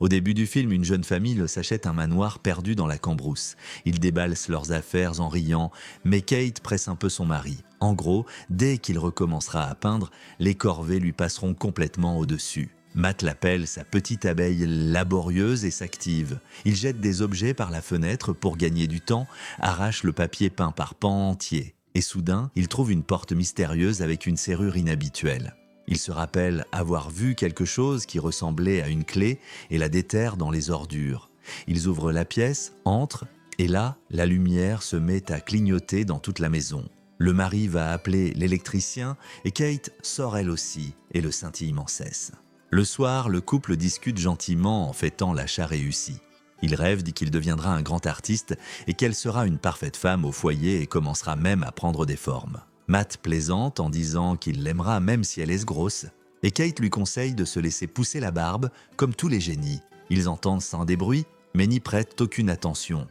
Au début du film, une jeune famille s'achète un manoir perdu dans la cambrousse. Ils déballent leurs affaires en riant, mais Kate presse un peu son mari. En gros, dès qu'il recommencera à peindre, les corvées lui passeront complètement au-dessus. Matt l'appelle sa petite abeille laborieuse et s'active. Il jette des objets par la fenêtre pour gagner du temps, arrache le papier peint par pans entiers. Et soudain, il trouve une porte mystérieuse avec une serrure inhabituelle. Il se rappelle avoir vu quelque chose qui ressemblait à une clé et la déterre dans les ordures. Ils ouvrent la pièce, entrent, et là, la lumière se met à clignoter dans toute la maison. Le mari va appeler l'électricien et Kate sort elle aussi, et le scintillement cesse. Le soir, le couple discute gentiment en fêtant l'achat réussi. Il rêve, dit qu'il deviendra un grand artiste et qu'elle sera une parfaite femme au foyer et commencera même à prendre des formes. Matt plaisante en disant qu'il l'aimera même si elle est grosse, et Kate lui conseille de se laisser pousser la barbe comme tous les génies. Ils entendent sans des bruits, mais n'y prêtent aucune attention.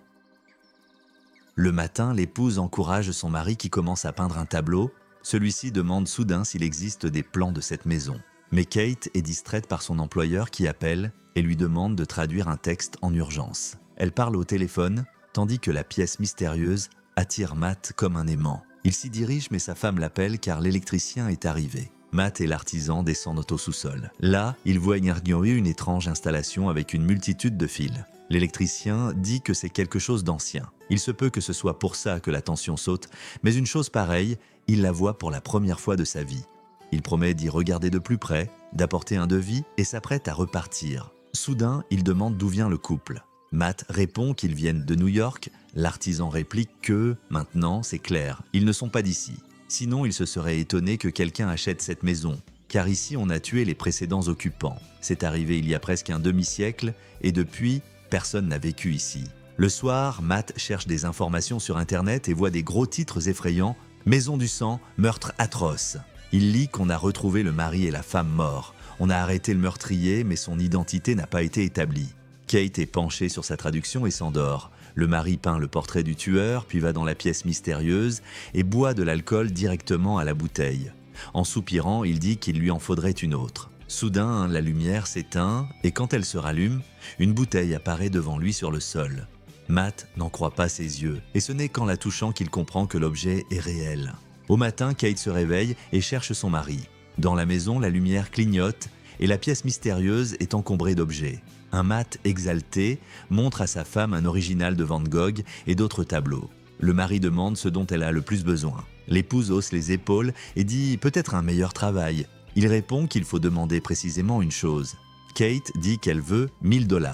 Le matin, l'épouse encourage son mari qui commence à peindre un tableau. Celui-ci demande soudain s'il existe des plans de cette maison. Mais Kate est distraite par son employeur qui appelle et lui demande de traduire un texte en urgence. Elle parle au téléphone, tandis que la pièce mystérieuse attire Matt comme un aimant. Il s'y dirige mais sa femme l'appelle car l'électricien est arrivé. Matt et l'artisan descendent au sous-sol. Là, ils voient ignorer une étrange installation avec une multitude de fils. L'électricien dit que c'est quelque chose d'ancien. Il se peut que ce soit pour ça que la tension saute, mais une chose pareille, il la voit pour la première fois de sa vie. Il promet d'y regarder de plus près, d'apporter un devis et s'apprête à repartir. Soudain, il demande d'où vient le couple. Matt répond qu'ils viennent de New York. L'artisan réplique que, maintenant, c'est clair, ils ne sont pas d'ici. Sinon, il se serait étonné que quelqu'un achète cette maison, car ici, on a tué les précédents occupants. C'est arrivé il y a presque un demi-siècle, et depuis, personne n'a vécu ici. Le soir, Matt cherche des informations sur Internet et voit des gros titres effrayants « Maison du sang, meurtre atroce ». Il lit qu'on a retrouvé le mari et la femme morts. On a arrêté le meurtrier, mais son identité n'a pas été établie. Kate est penchée sur sa traduction et s'endort. Le mari peint le portrait du tueur, puis va dans la pièce mystérieuse et boit de l'alcool directement à la bouteille. En soupirant, il dit qu'il lui en faudrait une autre. Soudain, la lumière s'éteint et quand elle se rallume, une bouteille apparaît devant lui sur le sol. Matt n'en croit pas ses yeux et ce n'est qu'en la touchant qu'il comprend que l'objet est réel. Au matin, Kate se réveille et cherche son mari. Dans la maison, la lumière clignote et la pièce mystérieuse est encombrée d'objets. Un Matt exalté montre à sa femme un original de Van Gogh et d'autres tableaux. Le mari demande ce dont elle a le plus besoin. L'épouse hausse les épaules et dit peut-être un meilleur travail. Il répond qu'il faut demander précisément une chose. Kate dit qu'elle veut 1000 $.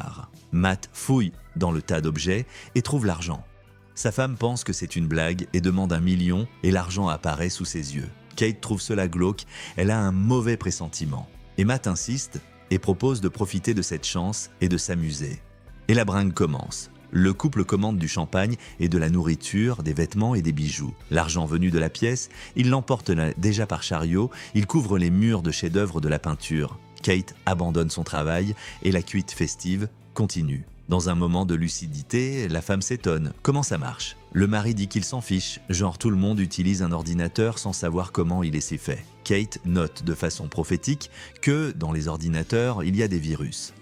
Matt fouille dans le tas d'objets et trouve l'argent. Sa femme pense que c'est une blague et demande 1 million et l'argent apparaît sous ses yeux. Kate trouve cela glauque, elle a un mauvais pressentiment. Et Matt insiste et propose de profiter de cette chance et de s'amuser. Et la bringue commence. Le couple commande du champagne et de la nourriture, des vêtements et des bijoux. L'argent venu de la pièce, il l'emporte déjà par chariot, il couvre les murs de chefs-d'œuvre de la peinture. Kate abandonne son travail et la cuite festive continue. Dans un moment de lucidité, la femme s'étonne. Comment ça marche ? Le mari dit qu'il s'en fiche, genre tout le monde utilise un ordinateur sans savoir comment il est si fait. Kate note de façon prophétique que, dans les ordinateurs, il y a des virus.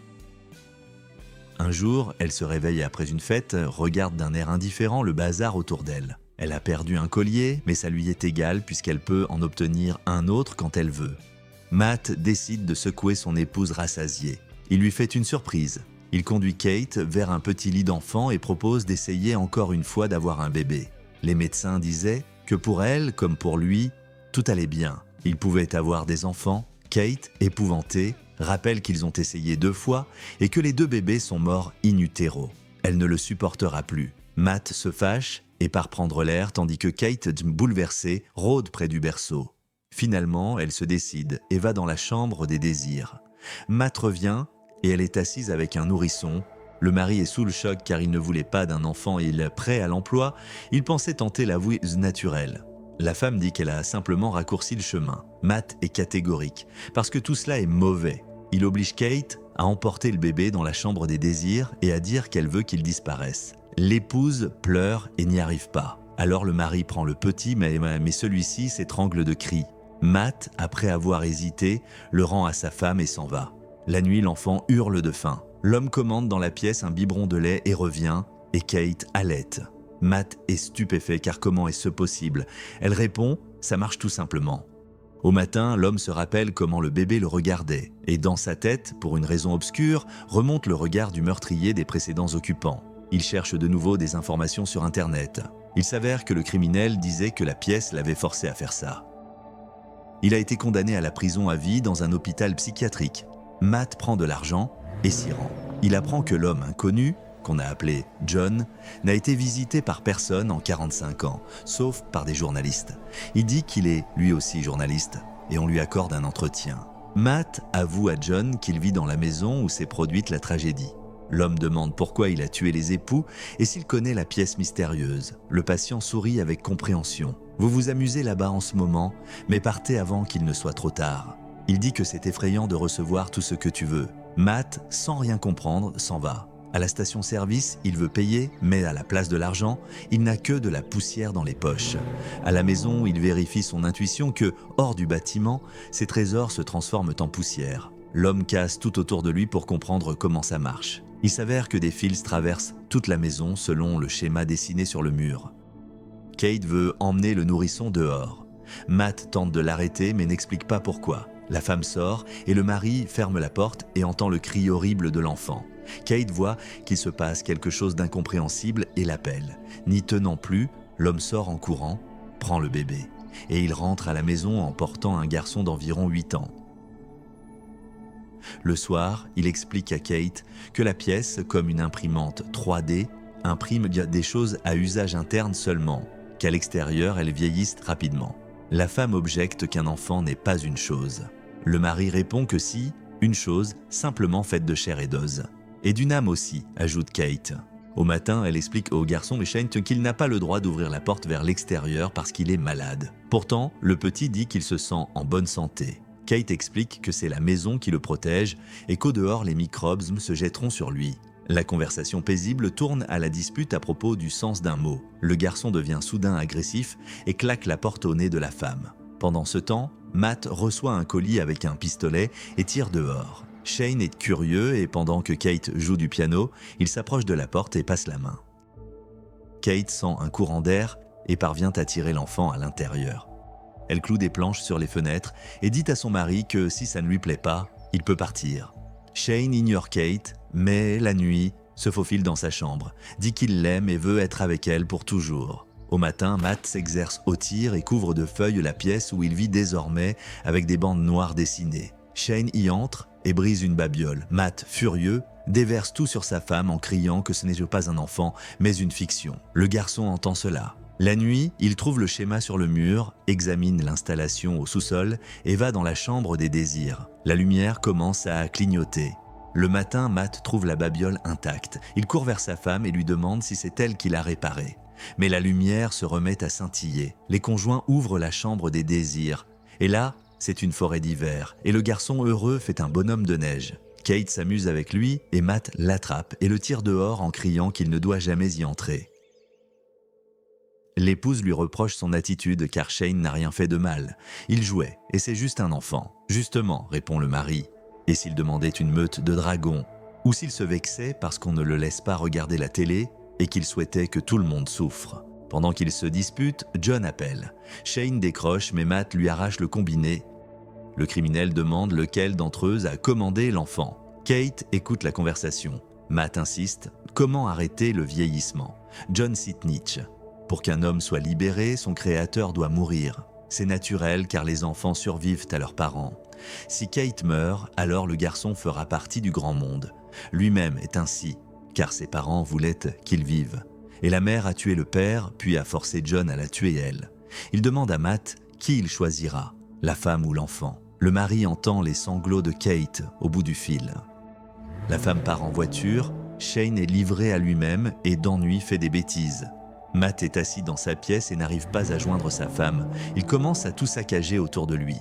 Un jour, elle se réveille après une fête, regarde d'un air indifférent le bazar autour d'elle. Elle a perdu un collier, mais ça lui est égal puisqu'elle peut en obtenir un autre quand elle veut. Matt décide de secouer son épouse rassasiée. Il lui fait une surprise. Il conduit Kate vers un petit lit d'enfant et propose d'essayer encore une fois d'avoir un bébé. Les médecins disaient que pour elle, comme pour lui, tout allait bien. Ils pouvaient avoir des enfants. Kate, épouvantée, rappelle qu'ils ont essayé 2 fois et que les 2 bébés sont morts in utero. Elle ne le supportera plus. Matt se fâche et part prendre l'air tandis que Kate, bouleversée, rôde près du berceau. Finalement, elle se décide et va dans la chambre des désirs. Matt revient et elle est assise avec un nourrisson. Le mari est sous le choc car il ne voulait pas d'un enfant et il est prêt à l'emploi. Il pensait tenter la voie naturelle. La femme dit qu'elle a simplement raccourci le chemin. Matt est catégorique parce que tout cela est mauvais. Il oblige Kate à emporter le bébé dans la chambre des désirs et à dire qu'elle veut qu'il disparaisse. L'épouse pleure et n'y arrive pas. Alors le mari prend le petit mais celui-ci s'étrangle de cris. Matt, après avoir hésité, le rend à sa femme et s'en va. La nuit, l'enfant hurle de faim. L'homme commande dans la pièce un biberon de lait et revient, et Kate halète. Matt est stupéfait car comment est-ce possible? Elle répond, ça marche tout simplement. Au matin, l'homme se rappelle comment le bébé le regardait, et dans sa tête, pour une raison obscure, remonte le regard du meurtrier des précédents occupants. Il cherche de nouveau des informations sur Internet. Il s'avère que le criminel disait que la pièce l'avait forcé à faire ça. Il a été condamné à la prison à vie dans un hôpital psychiatrique. Matt prend de l'argent et s'y rend. Il apprend que l'homme inconnu, qu'on a appelé John, n'a été visité par personne en 45 ans, sauf par des journalistes. Il dit qu'il est lui aussi journaliste et on lui accorde un entretien. Matt avoue à John qu'il vit dans la maison où s'est produite la tragédie. L'homme demande pourquoi il a tué les époux et s'il connaît la pièce mystérieuse. Le patient sourit avec compréhension. Vous vous amusez là-bas en ce moment, mais partez avant qu'il ne soit trop tard. Il dit que c'est effrayant de recevoir tout ce que tu veux. Matt, sans rien comprendre, s'en va. À la station-service, il veut payer, mais à la place de l'argent, il n'a que de la poussière dans les poches. À la maison, il vérifie son intuition que, hors du bâtiment, ses trésors se transforment en poussière. L'homme casse tout autour de lui pour comprendre comment ça marche. Il s'avère que des fils traversent toute la maison selon le schéma dessiné sur le mur. Kate veut emmener le nourrisson dehors. Matt tente de l'arrêter mais n'explique pas pourquoi. La femme sort et le mari ferme la porte et entend le cri horrible de l'enfant. Kate voit qu'il se passe quelque chose d'incompréhensible et l'appelle. N'y tenant plus, l'homme sort en courant, prend le bébé et il rentre à la maison en portant un garçon d'environ 8 ans. Le soir, il explique à Kate que la pièce, comme une imprimante 3D, imprime des choses à usage interne seulement, qu'à l'extérieur, elles vieillissent rapidement. La femme objecte qu'un enfant n'est pas une chose. Le mari répond que si, une chose simplement faite de chair et d'os. Et d'une âme aussi, ajoute Kate. Au matin, elle explique au garçon Shane qu'il n'a pas le droit d'ouvrir la porte vers l'extérieur parce qu'il est malade. Pourtant, le petit dit qu'il se sent en bonne santé. Kate explique que c'est la maison qui le protège et qu'au dehors, les microbes se jetteront sur lui. La conversation paisible tourne à la dispute à propos du sens d'un mot. Le garçon devient soudain agressif et claque la porte au nez de la femme. Pendant ce temps, Matt reçoit un colis avec un pistolet et tire dehors. Shane est curieux et pendant que Kate joue du piano, il s'approche de la porte et passe la main. Kate sent un courant d'air et parvient à tirer l'enfant à l'intérieur. Elle cloue des planches sur les fenêtres et dit à son mari que si ça ne lui plaît pas, il peut partir. Shane ignore Kate, mais la nuit, se faufile dans sa chambre, dit qu'il l'aime et veut être avec elle pour toujours. Au matin, Matt s'exerce au tir et couvre de feuilles la pièce où il vit désormais avec des bandes noires dessinées. Shane y entre et brise une babiole. Matt, furieux, déverse tout sur sa femme en criant que ce n'est pas un enfant, mais une fiction. Le garçon entend cela. La nuit, il trouve le schéma sur le mur, examine l'installation au sous-sol et va dans la chambre des désirs. La lumière commence à clignoter. Le matin, Matt trouve la babiole intacte. Il court vers sa femme et lui demande si c'est elle qui l'a réparée. Mais la lumière se remet à scintiller. Les conjoints ouvrent la chambre des désirs. Et là, c'est une forêt d'hiver. Et le garçon heureux fait un bonhomme de neige. Kate s'amuse avec lui et Matt l'attrape et le tire dehors en criant qu'il ne doit jamais y entrer. L'épouse lui reproche son attitude car Shane n'a rien fait de mal. Il jouait et c'est juste un enfant. Justement, répond le mari. Et s'il demandait une meute de dragons? Ou s'il se vexait parce qu'on ne le laisse pas regarder la télé et qu'il souhaitait que tout le monde souffre? Pendant qu'ils se disputent, John appelle. Shane décroche mais Matt lui arrache le combiné. Le criminel demande lequel d'entre eux a commandé l'enfant. Kate écoute la conversation. Matt insiste. Comment arrêter le vieillissement? John cite Nietzsche. Pour qu'un homme soit libéré, son créateur doit mourir. C'est naturel car les enfants survivent à leurs parents. Si Kate meurt, alors le garçon fera partie du grand monde. Lui-même est ainsi, car ses parents voulaient qu'il vive. Et la mère a tué le père, puis a forcé John à la tuer elle. Il demande à Matt qui il choisira, la femme ou l'enfant. Le mari entend les sanglots de Kate au bout du fil. La femme part en voiture, Shane est livré à lui-même et d'ennui fait des bêtises. Matt est assis dans sa pièce et n'arrive pas à joindre sa femme. Il commence à tout saccager autour de lui.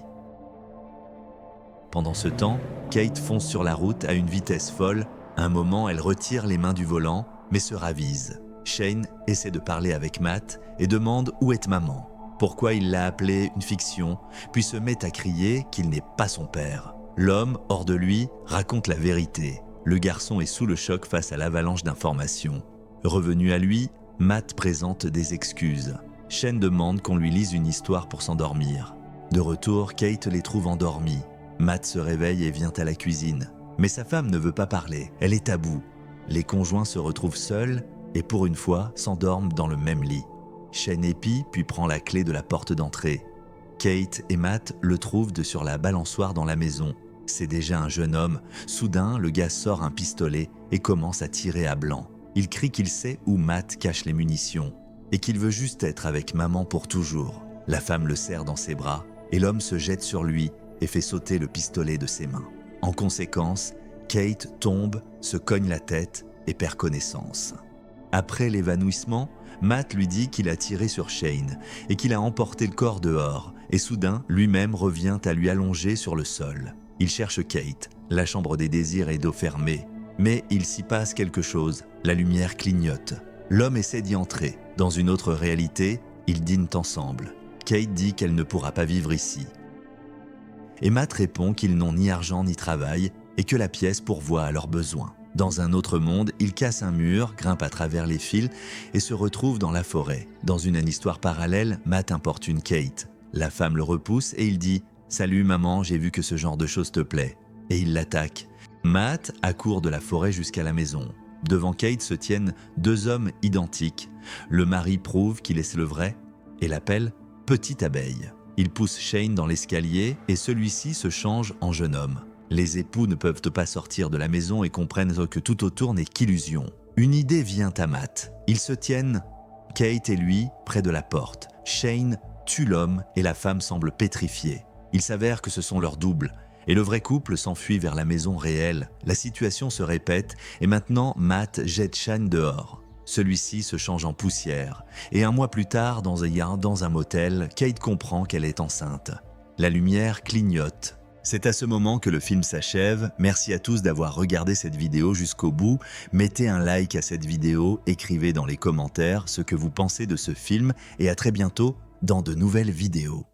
Pendant ce temps, Kate fonce sur la route à une vitesse folle. À un moment, elle retire les mains du volant, mais se ravise. Shane essaie de parler avec Matt et demande où est maman, pourquoi il l'a appelée une fiction, puis se met à crier qu'il n'est pas son père. L'homme, hors de lui, raconte la vérité. Le garçon est sous le choc face à l'avalanche d'informations. Revenu à lui, Matt présente des excuses. Shane demande qu'on lui lise une histoire pour s'endormir. De retour, Kate les trouve endormis. Matt se réveille et vient à la cuisine. Mais sa femme ne veut pas parler, elle est à bout. Les conjoints se retrouvent seuls et pour une fois s'endorment dans le même lit. Shane épie puis prend la clé de la porte d'entrée. Kate et Matt le trouvent sur la balançoire dans la maison. C'est déjà un jeune homme. Soudain, le gars sort un pistolet et commence à tirer à blanc. Il crie qu'il sait où Matt cache les munitions et qu'il veut juste être avec maman pour toujours. La femme le serre dans ses bras et l'homme se jette sur lui et fait sauter le pistolet de ses mains. En conséquence, Kate tombe, se cogne la tête et perd connaissance. Après l'évanouissement, Matt lui dit qu'il a tiré sur Shane et qu'il a emporté le corps dehors et soudain, lui-même revient à lui allonger sur le sol. Il cherche Kate. La chambre des désirs est dos fermé. Mais il s'y passe quelque chose. La lumière clignote. L'homme essaie d'y entrer. Dans une autre réalité, ils dînent ensemble. Kate dit qu'elle ne pourra pas vivre ici. Et Matt répond qu'ils n'ont ni argent ni travail et que la pièce pourvoit à leurs besoins. Dans un autre monde, il casse un mur, grimpe à travers les fils et se retrouve dans la forêt. Dans une histoire parallèle, Matt importune Kate. La femme le repousse et il dit « Salut maman, j'ai vu que ce genre de choses te plaît » et il l'attaque. Matt accourt de la forêt jusqu'à la maison. Devant Kate se tiennent deux hommes identiques. Le mari prouve qu'il est le vrai et l'appelle « Petite abeille ». Il pousse Shane dans l'escalier et celui-ci se change en jeune homme. Les époux ne peuvent pas sortir de la maison et comprennent que tout autour n'est qu'illusion. Une idée vient à Matt. Ils se tiennent, Kate et lui, près de la porte. Shane tue l'homme et la femme semble pétrifiée. Il s'avère que ce sont leurs doubles. Et le vrai couple s'enfuit vers la maison réelle. La situation se répète et maintenant Matt jette Shane dehors. Celui-ci se change en poussière. Et un mois plus tard, dans un motel, Kate comprend qu'elle est enceinte. La lumière clignote. C'est à ce moment que le film s'achève. Merci à tous d'avoir regardé cette vidéo jusqu'au bout. Mettez un like à cette vidéo, écrivez dans les commentaires ce que vous pensez de ce film et à très bientôt dans de nouvelles vidéos.